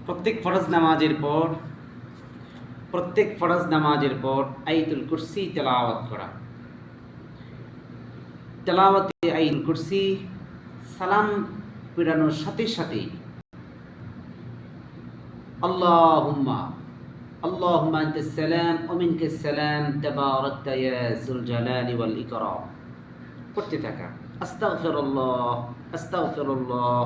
প্রত্যেক ফরজ নামাজের পর আয়াতুল কুরসি তেলাওয়াত করা। তেলাওয়াতে আয়াতুল কুরসি সালাম ফিরানোর সাথে সাথে আল্লাহুম্মা আল্লাহুম্মা আনতাস সালাম ওয়া মিনকাস সালাম তাবারাকতা ইয়া যুল জালালি ওয়াল ইকরাম পড়তে থাকা। আস্তাগফিরুল্লাহ আস্তাগফিরুল্লাহ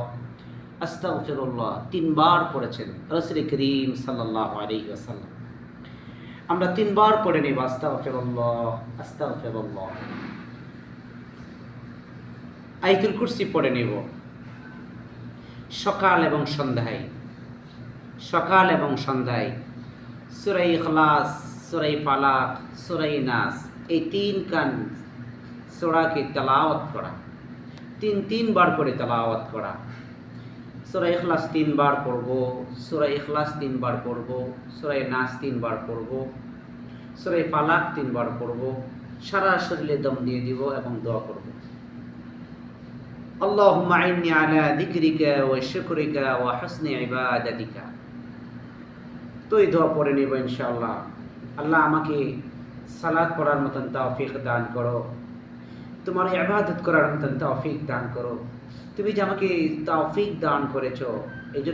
আস্তাগফিরুল্লাহ তিনবার পড়েছেন রাসূল করিম সাল্লাল্লাহু আলাইহি ওয়াসাল্লাম। আমরা তিনবার পড়ে নেব আস্তাগফিরুল্লাহ আস্তাগফিরুল্লাহ। আয়াতুল কুরসি পড়ে নেব সকাল এবং সন্ধ্যায় সূরা ইখলাস, সূরা ফালাক, সূরা নাস, এই তিনখান সূরাকে তেলাওয়াত করা, তিনবার করে তেলাওয়াত করা। সূরা ইখলাস তিনবার পড়ব, সূরা নাস তিনবার পড়ব, সূরা ফালাক তিনবার পড়ব। সারা শরীরে দম দিয়ে দিব এবং দোয়া করব। আল্লাহুম্মা আইন্নি আলা যিকরিকা ওয়া শুকরিকা ওয়া হুসনি ইবাদাতিকা। তো এই দোয়া পড়ে নেব ইনশাআল্লাহ। আল্লাহ আমাকে সালাত পড়ার মতন তৌফিক দান করো, তোমার ইবাদত করার মতন তৌফিক দান করো। তুমি যে আমাকে তৌফিক দান করেছো এই জন্য